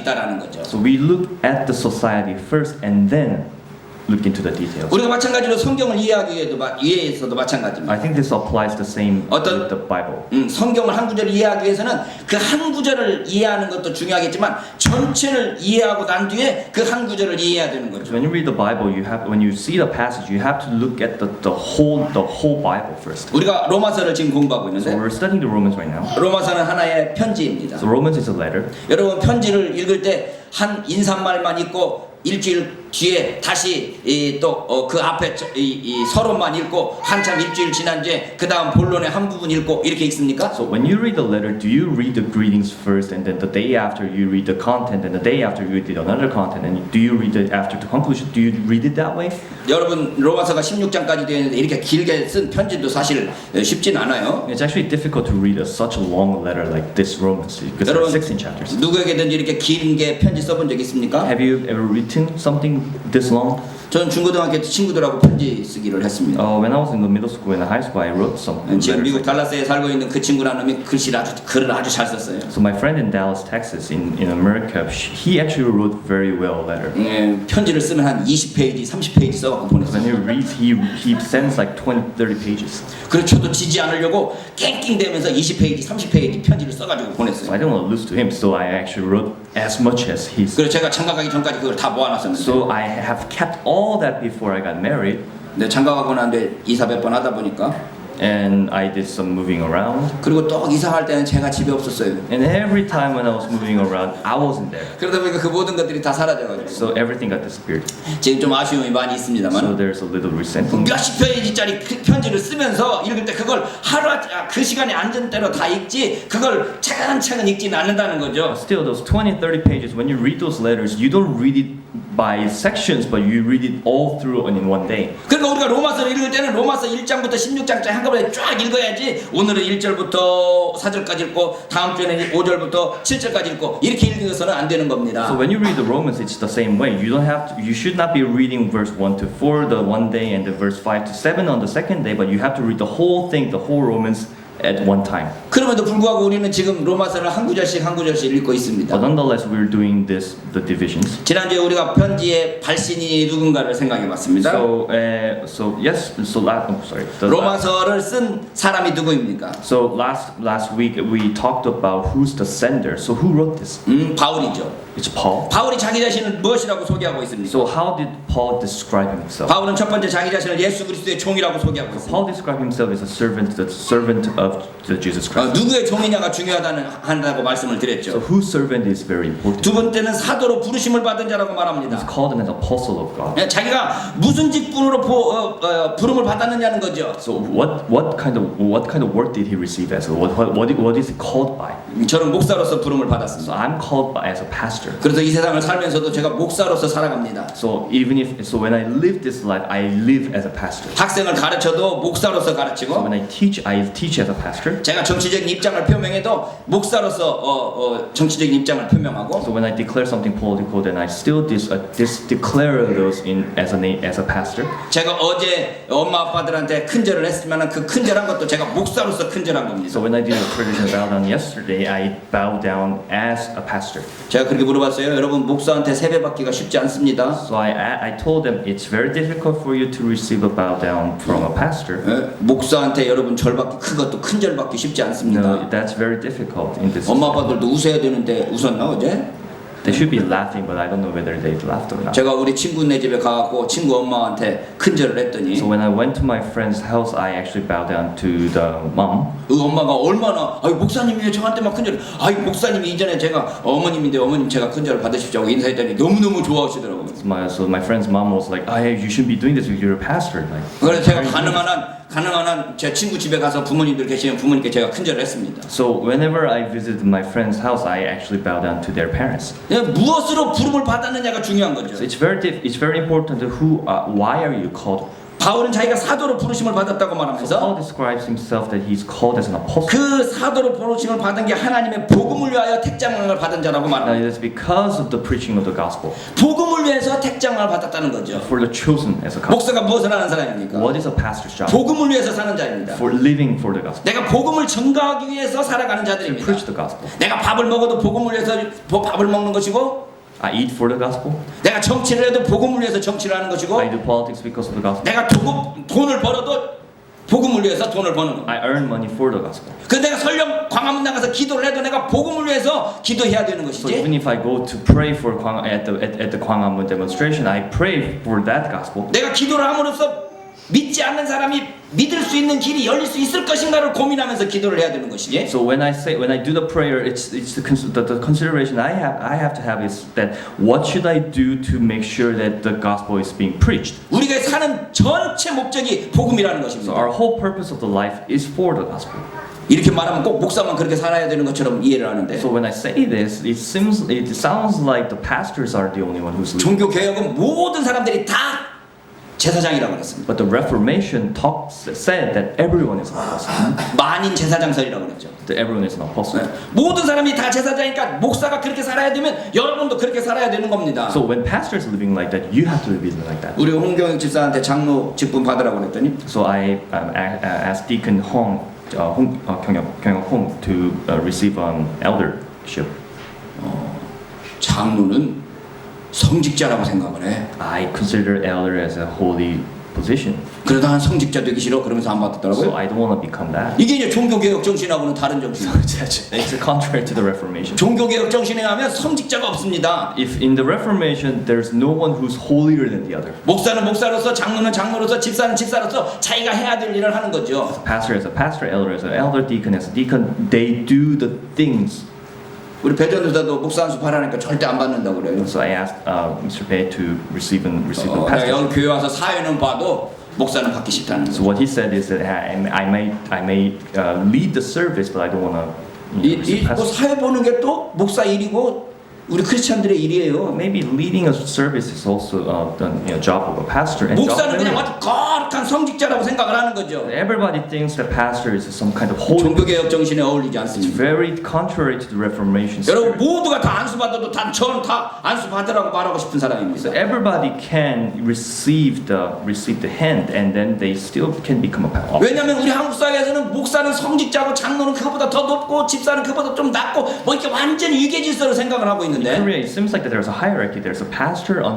있다라는 거죠. So we look at the society first and then look into the details. 우리가 마찬가지로 성경을 이해하기 위해서도 마찬가지입니다. I think this applies the same 어떤- with the Bible. 성경을 한 구절을 이해하기 위해서는 그 한 구절을 이해하는 것도 중요하겠지만 전체를 이해하고 난 뒤에 그 한 구절을 이해해야 되는 거죠. So when you read the Bible, when you see the passage, you have to look at the whole Bible first. 우리가 로마서를 지금 공부하고 So 있는데 we're studying the Romans right now. 로마서는 하나의 편지입니다. So Romans is a letter. 여러분 편지를 읽을 때 한 인사말만 읽고 일주일 뒤에 다시 또 그 앞에 이 서론만 읽고 한참 일주일 지난 뒤에 그 다음 본론의 한 부분 읽고 이렇게 읽습니까? So when you read the letter, do you read the greetings first, and then the day after you read the content, and the day after you read another content, and do you read it after the conclusion? Do you read it that way? 여러분 로마서가 16장까지 되어 있는데 이렇게 길게 쓴 편지도 사실 쉽진 않아요. It's actually difficult to read such a long letter like this Romans because there are 여러분 16 chapters. 누구에게든지 이렇게 긴 게 편지 써본 적 있습니까? Have you ever written something this long? 저는 중고등학교 때 친구들하고 편지 쓰기를 했습니다. When I was in the middle school and high school, I wrote some 지금 미국 letters. 달라스에 살고 있는 그 친구라는 놈이 글을 아주 잘 썼어요. So my friend in Dallas, Texas, in America, he actually wrote very well a letter. 편지를 쓰면 한 20페이지, 30페이지 써갖고 보냈어요. When he reads, he sends like 20, 30 pages. 그래서 저도 지지 않으려고 낑낑대면서 20페이지, 30페이지 편지를 써가지고 So 보냈어요. I didn't want to lose to him, so I actually wrote as much as his. 그래서 제가 장가 가기 전까지 그걸 다 모아놨었는데 So I have kept all that before I got married, 근데 장가 가고 난 뒤에 이사 몇 번 하다 보니까 and I did some moving around. 그리고 또 이사할 때는 제가 집에 없었어요. And every time when I was moving around, I wasn't there. 그러다 보니까 그 모든 것들이 다 사라져가지고 So everything got disappeared. 지금 좀 아쉬움이 많이 So 있습니다만 there's a little resentment. 몇십 페이지짜리 편지를 쓰면서 읽을 때 그걸 그 시간에 앉은 대로 다 읽지 그걸 차근차근 읽지는 않는다는 거죠. Still, those 20, 30 pages, when you read those letters, you don't read it by sections, but you read it all through in one day. 그러니까 우리가 로마서를 읽을 때는 로마서 1장부터 16장까지 한꺼번에 쫙 읽어야지 오늘은 1절부터 4절까지 읽고 다음 주에는 5절부터 7절까지 읽고 이렇게 읽어서는 안 되는 겁니다. So when you read the Romans, it's the same way. You should not be reading verse 1 to 4 the one day and the verse 5 to 7 on the second day, but you have to read the whole thing, the whole Romans at one time. 그럼에도 불구하고 우리는 지금 로마서를 한 구절씩 읽고 있습니다. But nonetheless, we're doing the divisions. 지난주에 우리가 편지의 발신이 누군가를 생각해 봤습니다. 로마서를 쓴 사람이 누구입니까? So last week we talked about who's the sender. So who wrote this? 바울이죠. It's Paul. 바울이 자기 자신을 무엇이라고 소개하고 있습니까? So how did Paul describe himself? 바울은 첫 번째 자기 자신을 예수 그리스도의 종이라고 소개하고 있습니다. Paul described himself as the servant of Jesus Christ. 누구의 종이냐가 중요하다고 말씀을 So 드렸죠. whose servant is very important? 두 번째는 사도로 부르심을 받은 자라고 He's 말합니다. called an apostle of God. 자기가 무슨 직분으로 부름을 받았느냐는 거죠. So what kind of work did he receive as? What is he called by? 저는 목사로서 부름을 So 받았습니다. I'm called by as a pastor. 그래서 이 세상을 살면서도 제가 목사로서 살아갑니다. So when I live this life, I live as a pastor. 학생을 가르쳐도 목사로서 So 가르치고 when I teach as a pastor. 제가 정치적인 입장을 표명해도 목사로서 정치적인 입장을 표명하고 So when I declare something political, then I still declare those as a pastor. 제가 어제 엄마 아빠들한테 큰절을 했지만 그 큰절한 것도 제가 목사로서 큰절한 겁니다. So when I did a traditional bow down yesterday, I bowed down as a pastor. 제가 그렇게 물어봤어요. 여러분 목사한테 세배받기가 쉽지 않습니다. So I told them it's very difficult for you to receive a bow down from a pastor. 목사한테 여러분 절받기 큰 것도 큰절 받기 쉽지 않습니다. No, that's very difficult in this. 엄마 아빠들도 웃어야 되는데 웃었나 어제? They should be laughing, but I don't know whether they laughed or not. 제가 우리 친구네 집에 가갖고 친구 엄마한테 큰절을 했더니 So when I went to my friend's house, I actually bowed down to the mom. 그 엄마가 얼마나 목사님이 왜 저한테만 큰절? 목사님이 이전에 제가 어머님인데 어머님 제가 큰절을 받으십시오 하고 인사했더니 너무너무 좋아하시더라고요. So my friend's mom was like, you shouldn't be doing this. You're a pastor. Like, 그래서 제가 가능한 한 제 친구 집에 가서 부모님들 계시면 부모님께 제가 큰절을 했습니다. So whenever I visited my friend's house, I actually bow down to their parents. 무엇으로 부름을 받았느냐가 중요한 거죠. So it's very important to why are you called? 바울은 자기가 사도로 부르심을 받았다고 So 말하면서 Paul describes himself that he's called as an apostle. 그 사도로 부르심을 받은 게 하나님의 복음을 위하여 택장을 받은 자라고 Now 말합니다. it is because of the preaching of the gospel. 복음을 위해서 택장을 받았다는 거죠. For the chosen as a gospel. 목사가 무엇을 하는 사람입니까? What is a pastor's job? 복음을 위해서 사는 자입니다. For living for the gospel. 내가 복음을 전가하기 위해서 살아가는 To 자들입니다. preach the gospel. 내가 밥을 먹어도 복음을 위해서 밥을 먹는 것이고, I eat for the gospel. 내가 정치를 해도 복음을 위해서 정치를 하는 것이고, I do politics because of the gospel. 내가 돈을 벌어도 복음을 위해서 돈을 버는 겁니다. I earn money for the gospel. 그 내가 설령 광화문 나가서 기도를 해도 내가 복음을 위해서 기도해야 되는 So 것이지. even if I go to pray for at the Gwanghwamun demonstration, I pray for that gospel. 내가 기도를 함으로써 믿지 않는 사람이 믿을 수 있는 길이 열릴 수 있을 것인가를 고민하면서 기도를 해야 되는 것이지. So when I do the prayer, it's the consideration I have to have is that what should I do to make sure that the gospel is being preached? 우리가 사는 전체 목적이 복음이라는 So 것입니다. our whole purpose of the life is for the gospel. 이렇게 말하면 꼭 목사만 그렇게 살아야 되는 것처럼 이해를 하는데, So when I say this, it sounds like the pastors are the only one who's living. 종교 개혁은 모든 사람들이 다 제사장이라고 그랬습니다. But the Reformation said that everyone is an apostle. 만인 제사장설이라고 그랬죠. That everyone is an apostle. 모든 사람이 다 제사장이니까 목사가 그렇게 살아야 되면 여러분도 그렇게 살아야 되는 겁니다. So when pastors are living like that, you have to live like that. 우리 홍경영 집사한테 장로 직분 받으라고 그랬더니 So I asked Deacon Hong, 경영 Hong to receive an eldership. 장로는 성직자라고 생각을 해. I consider elder as a holy position. 그러다 난 성직자 되기 싫어 그러면서 안 So 받았더라고요. I don't want to become that. 이게 이제 종교개혁 정신하고는 다른 정신. It's contrary to the Reformation. 종교개혁 정신에 하면 성직자가 없습니다. If in the Reformation there's no one who's holier than the other. 목사는 목사로서, 장로는 장로로서, 집사는 집사로서 자기가 해야 될 일을 하는 거죠. Pastor as a pastor, elder as an elder, deacon as a deacon, they do the things. 우리 배전도사도 목사 한 수 바라니까 절대 안 받는다고 그래요. So I asked Mr. Bae to receive the 내가 pastor. 여기 교회 와서 사회는 봐도 목사는 받기 싫다는 So 거죠. what he said is that I may lead the service, but I don't want to receive 뭐 pastor. 사회 보는 게 또 목사 일이고 우리 크리스천들의 일이에요. Maybe leading a service is also the job of a pastor. And job of 목사는 그냥 everyone. 아주 거룩한 성직자라고 생각을 하는 거죠. Everybody thinks that pastor is some kind of holy. 종교개혁 정신에 어울리지 It's 않습니다. very contrary to the Reformation 여러분 spirit. 모두가 다 안수 받아도 저는 다 안수 받으라고 말하고 싶은 So 사람입니다. everybody can receive the hand, and then they still can become a pastor. 왜냐하면 우리 한국 사회에서는 목사는 성직자고 장로는 그보다 더 높고 집사는 그보다 좀 낮고 뭐 이렇게 완전히 위계 질서로 생각을 하고 In 있는데 Korea, it seems like that there's a hierarchy. There's a pastor and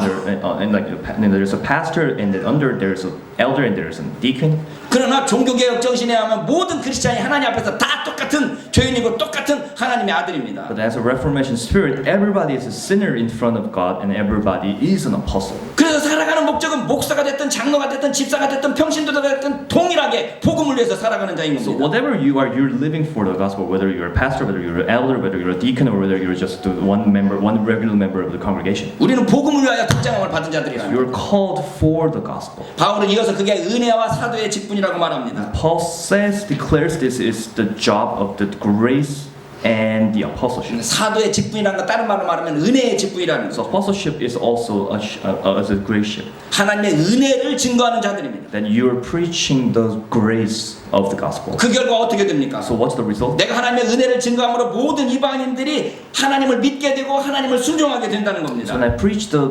there's a pastor, and then under there's an elder, and there's a deacon. 그러나 종교개혁 정신에 하면 모든 크리스찬이 하나님 앞에서 다 똑같은 죄인이고 똑같은 하나님의 아들입니다. But as a Reformation spirit, everybody is a sinner in front of God, and everybody is an apostle. 그래서 살아가는 목적은 목사가 됐든 장로가 됐든 집사가 됐든 평신도가 됐든 동일하게 복음을 위해서 살아가는 자인 So 겁니다. whatever you are, you're living for the gospel. Whether you're a pastor, whether you're an elder, whether you're a deacon, or whether you're just one regular member of the congregation. 우리는 복음을 위하여 특장함을 받은 자들이라는 You're 거예요. called for the gospel. 바울은 이어서 그게 은혜와 사도의 직분이라고 말합니다. Paul declares this is the job of the grace and the apostleship. 사도의 직분이라는 건 다른 말로 말하면 은혜의 직분이라는 So 거. apostleship is also as a graceship. 하나님의 은혜를 증거하는 자들입니다. That you're preaching the grace of the gospel. 그 결과 어떻게 됩니까? So what's the result? 내가 하나님의 은혜를 증거함으로 모든 이방인들이 하나님을 믿게 되고 하나님을 순종하게 된다는 So 겁니다. when I preach the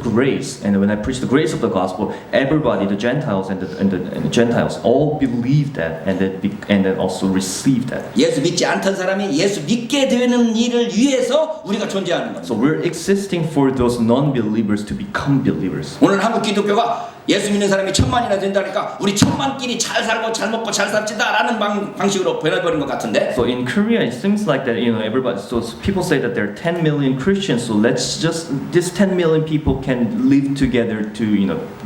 grace, and when I preach the grace of the gospel, everybody, the Gentiles and the Gentiles, all believe that, and then also receive that. 예수 믿지 않던 사람이 예수 믿게 되는 일을 위해서 우리가 존재하는 겁니다. So we're existing for those non-believers to become believers. 오늘 한국 기독교가 예수 믿는 사람이 1000만이나 된다니까 우리 1000만끼리 잘 살고 잘 먹고 잘 삽시다라는 방식으로 변해버린 것 같은데. So in Korea, it seems like that everybody. So people say that there are 10 million Christians. So this 10 million people can live together to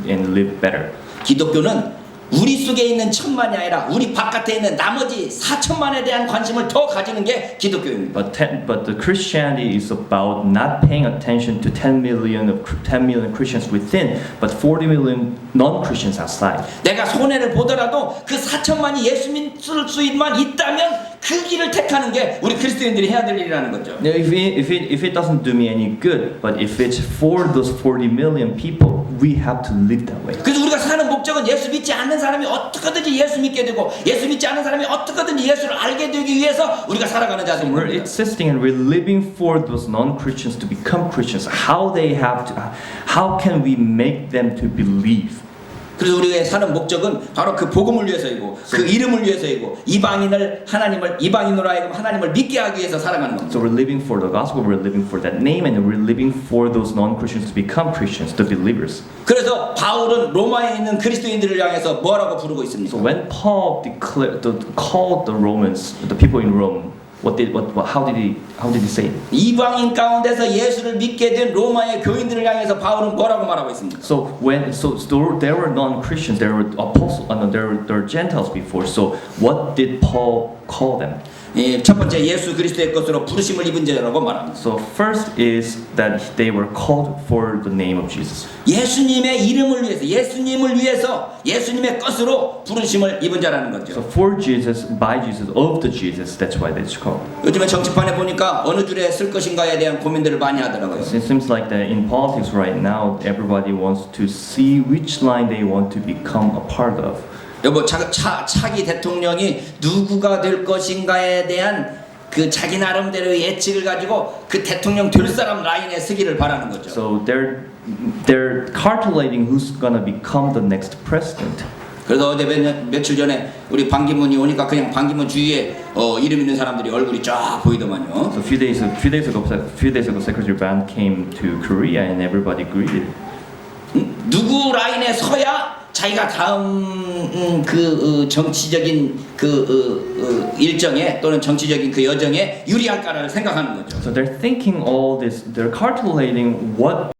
and live better. 기독교는 우리 속에 있는 1000만이 아니라 우리 바깥에 있는 나머지 4천만에 대한 관심을 더 가지는 게 기독교입니다. But the Christianity is about not paying attention to 10 million Christians within, but 40 million non-Christians outside. 내가 손해를 보더라도 그 4천만이 예수 믿을 수만 있다면 그 길을 택하는 게 우리 그리스도인들이 해야 될 일이라는 거죠. Now, if it doesn't do me any good, but if it's for those 40 million people, we have to live that way. 그래서 우리가 사는 목적은 예수 믿지 않는 사람이 어떻게든지 예수 믿게 되고 예수 믿지 않는 사람이 어떻게든지 예수를 알게 되기 위해서 우리가 살아가는 자들인 We're 겁니다. existing and we're living for those non-Christians to become Christians. How can we make them to believe? 그래서 우리가 사는 목적은 바로 그 복음을 위해서이고 그 이름을 위해서이고 이방인으로 하여금 하나님을 믿게 하기 위해서 살아가는 겁니다. So we're living for the gospel, we're living for that name, and we're living for those non-Christians to become Christians, the believers. 그래서 바울은 로마에 있는 그리스도인들을 향해서 뭐라고 부르고 So 있습니까? when Paul called the Romans, the people in Rome, how did he say it? 이방인 가운데서 예수를 믿게 된 로마의 교인들을 향해서 바울은 뭐라고 말하고 있습니까? So there were non-Christians, there were apostles, there were Gentiles before. So what did Paul call them? 첫 번째 예수 그리스도의 것으로 부르심을 입은 자라고 말합니다. So first is that they were called for the name of Jesus. 예수님의 이름을 위해서 예수님의 것으로 부르심을 입은 자라는 So 거죠. for Jesus, by Jesus, of the Jesus, that's why it's called. 요즘에 정치판에 보니까 어느 줄에 쓸 것인가에 대한 고민들을 많이 하더라고요. It seems like that in politics right now, everybody wants to see which line they want to become a part of. 여보 차기 대통령이 누구가 될 것인가에 대한 그 자기 나름대로의 예측을 가지고 그 대통령 될 사람 라인에 서기를 바라는 거죠. So they're calculating who's gonna become the next president. 그래서 어제 며칠 전에 우리 반기문이 오니까 그냥 반기문 주위에 이름 있는 사람들이 얼굴이 쫙 보이더만요. So a few days ago, Secretary Ban came to Korea and everybody greeted. 누구 라인에 서야 자기가 다음 정치적인 일정에 또는 정치적인 그 여정에 유리할까를 생각하는 거죠. So they're thinking all this. They're calculating what